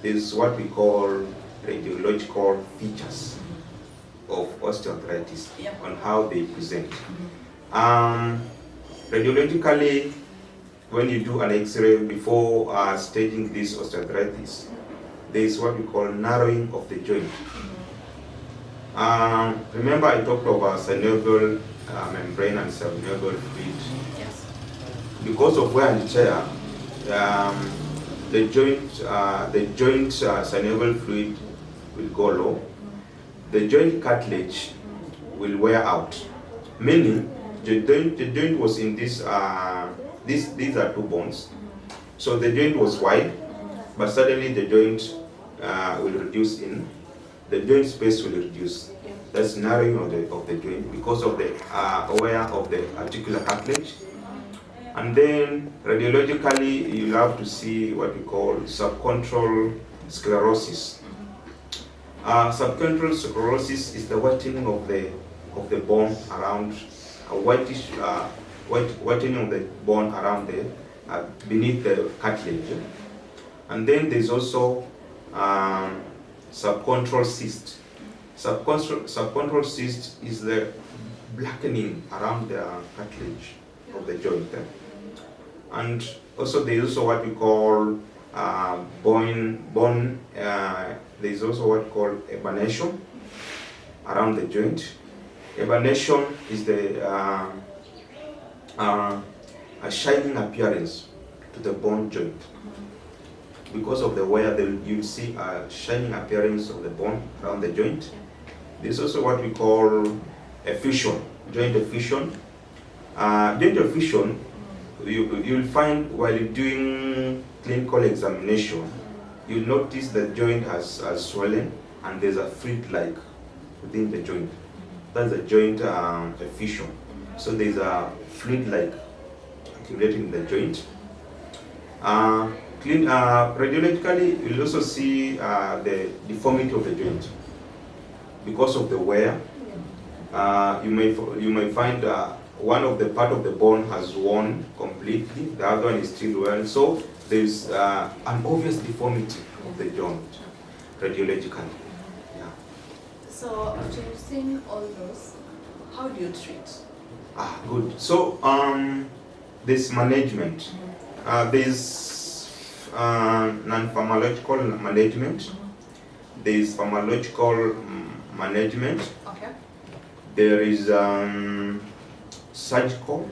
there's what we call radiological features of osteoarthritis on how they present. Radiologically, when you do an X-ray before staging this osteoarthritis, there is what we call narrowing of the joint. Remember I talked about synovial membrane and synovial fluid. Yes. Because of wear and tear, the joint synovial fluid will go low. The joint cartilage will wear out, meaning the joint was in this. These are two bones, so the joint was wide, but suddenly the joint will reduce in. The joint space will reduce. That's narrowing of the joint because of the wear of the articular cartilage. And then radiologically, you'll have to see what we call subchondral sclerosis. Subchondral sclerosis is the whitening of the bone around whitish whitening of the bone around beneath the cartilage. And then there's also subchondral cyst. Subchondral cyst is the blackening around the cartilage of the joint. And also there's also what we call bone. There's also what we call emanation around the joint. Emanation is the a shining appearance to the bone joint. Because of the wear, you'll see a shining appearance of the bone around the joint. There's also what we call effusion, joint effusion. Joint effusion, you'll find while you're doing clinical examination, you'll notice the joint has swollen and there's a fluid-like within the joint. That's a joint effusion. So there's a fluid-like accumulating in the joint. Radiologically, you'll also see the deformity of the joint because of the wear. You may find one of the part of the bone has worn completely, the other one is still well. So there's an obvious deformity of the joint radiologically. Yeah. So after you've seen all those, how do you treat? Good. So there's management. There's non-pharmacological management. There's pharmacological management. Okay. There is surgical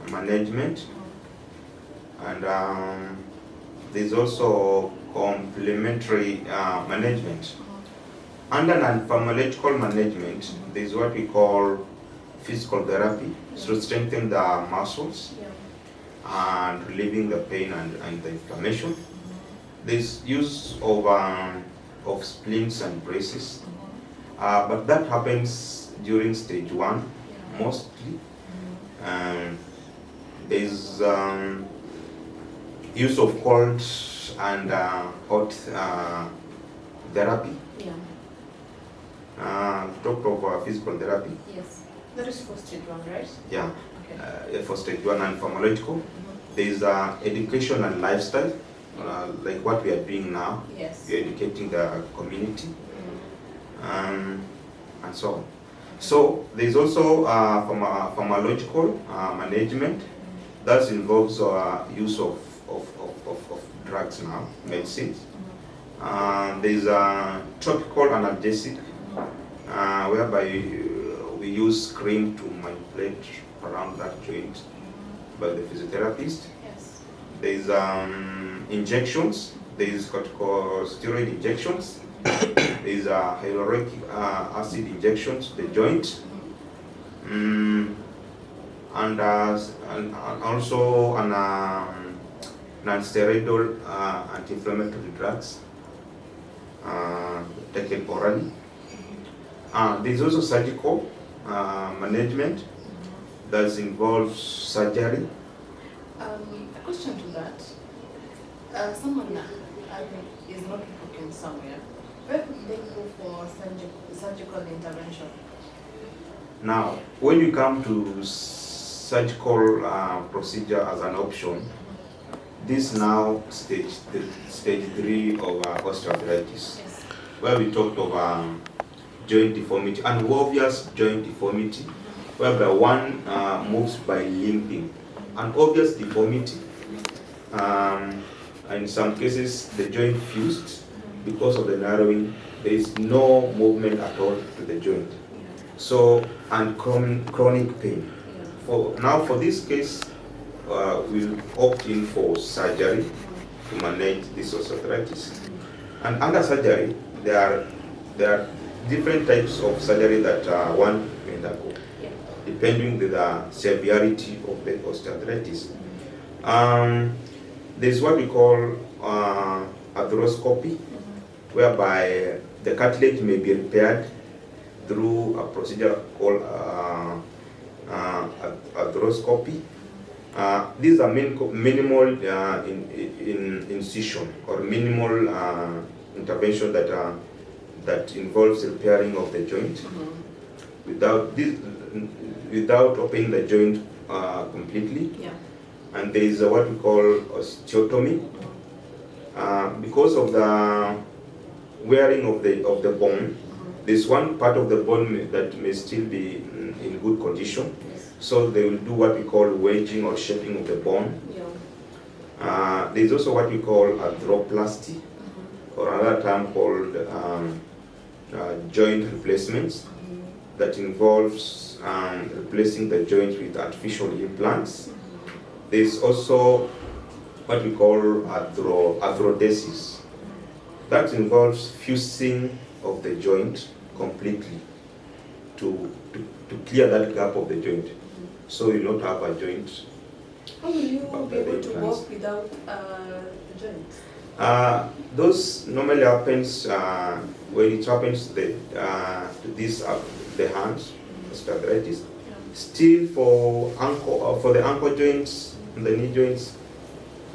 management, and there's also complementary management. Under non-pharmacological management, there's what we call physical therapy to strengthen the muscles and relieving the pain and the inflammation. There's use of splints and braces, but that happens during stage 1 mostly. There's use of cold and hot therapy. Talked of physical therapy. Yes. That is for stage 1, right? Yeah. Okay. For stage 1 and pharmacological. There's education and lifestyle, like what we are doing now. Yes. We're educating the community, and so on. So there's also pharmacological management that involves use of drugs now, medicines. There's a topical analgesic, whereby we use cream to manipulate around that joint by the physiotherapist. Yes. There's injections. There's corticosteroid injections. There's hyaluronic acid injections to the joint, and also non-steroidal anti-inflammatory drugs taken orally. There's also surgical management that involves surgery. A question to that. Someone is not working somewhere. Where could they go for surgical intervention? Now, when you come to surgical procedure as an option, this now stage 3 of osteoarthritis, Yes. where we talked of joint deformity, and obvious joint deformity, whereby one moves by limping. An obvious deformity, and in some cases the joint fused because of the narrowing. There is no movement at all to the joint. So, and chronic pain. For this case, we'll opt in for surgery to manage this osteoarthritis. And under surgery, there are different types of surgery that one may undergo, depending on the severity of the osteoarthritis. There's what we call arthroscopy, whereby the cartilage may be repaired through a procedure called arthroscopy. These are minimal incision or minimal intervention that involves repairing of the joint without opening the joint completely. Yeah. And there is what we call osteotomy. Because of the wearing of the bone, there's one part of the bone that may still be in good condition. So they will do what we call wedging or shaping of the bone. Yeah. There's also what we call arthroplasty, or another term called joint replacements, that involves replacing the joint with artificial implants. There's also what we call arthrodesis. That involves fusing of the joint completely to clear that gap of the joint. So you don't have a joint. How will you be able to walk without joints? Those normally happens when it happens to the hands, osteoarthritis. Still for the ankle joints and the knee joints,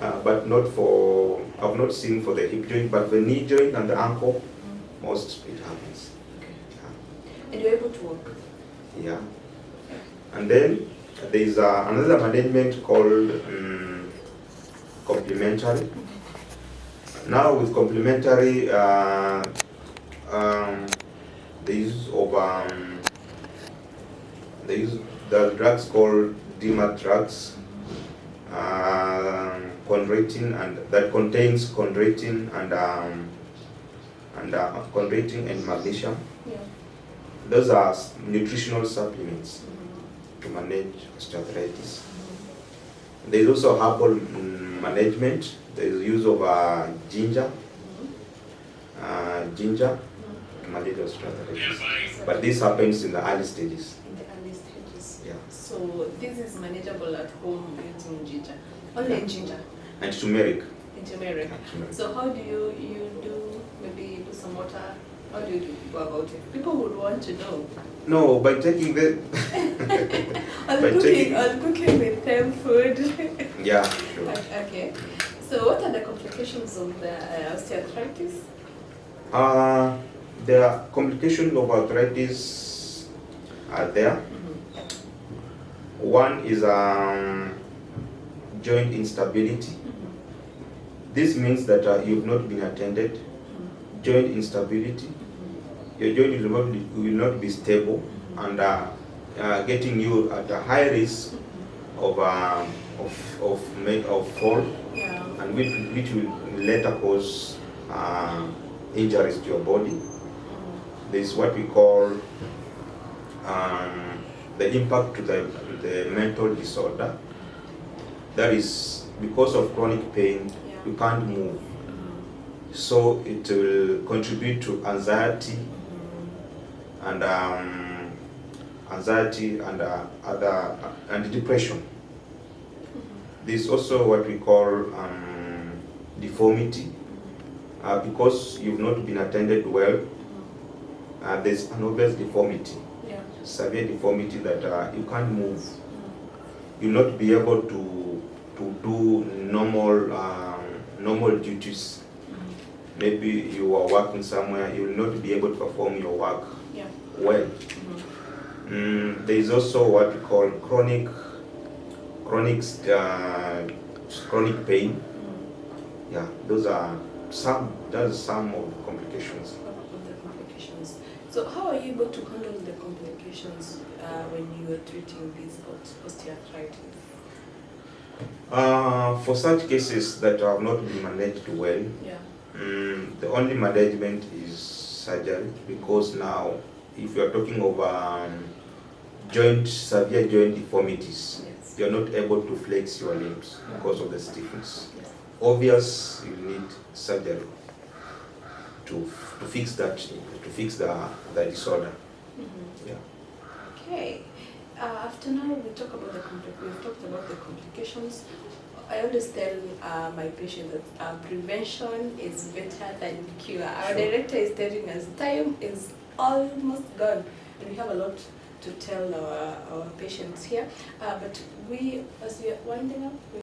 but not for, I've not seen for the hip joint, but the knee joint and the ankle, most it happens. Okay. And you're able to walk? Yeah. And then there is another management called complementary. Now with complementary, the use of the drugs called DMAT drugs, chondroitin, and that contains chondroitin and chondroitin and magnesium. Yeah. Those are nutritional supplements to manage osteoarthritis. There is also herbal management. There is use of ginger to manage osteoarthritis. But this happens in the early stages. In the early stages. Yeah. So this is manageable at home using ginger. Only ginger. And turmeric. And turmeric. Turmeric. So how do you do, maybe do some water? How do you go about it? People would want to know. No, by taking the on cooking with them food. Yeah, sure. Okay. So what are the complications of the osteoarthritis? The complications of arthritis are there. One is joint instability. This means that you've not been attended. Joint instability. Your joint will not be stable, and getting you at a high risk of fall, Yeah. and which will later cause injuries to your body. There is what we call the impact to the mental disorder. That is because of chronic pain, you can't move. So it will contribute to anxiety and and depression. There's also what we call deformity. Because you've not been attended well, there's an obvious deformity, severe deformity that you can't move. You'll not be able to do normal duties. Maybe you are working somewhere, you will not be able to perform your work well. There is also what we call chronic pain, Yeah, those are some. That's some of the complications. Of the complications. So how are you able to handle the complications when you are treating this osteoarthritis? For such cases that have not been managed well, Yeah. the only management is surgery, because now, if you are talking of severe joint deformities, Yes. you are not able to flex your limbs because of the stiffness. Yes. Obvious, you need surgery to fix that, to fix the disorder. Mm-hmm. Yeah. Okay. After now we've talked about the complications. I always tell my patients that prevention is better than cure. Our Sure. director is telling us time is almost gone, and we have a lot to tell our patients here. But as we are winding up,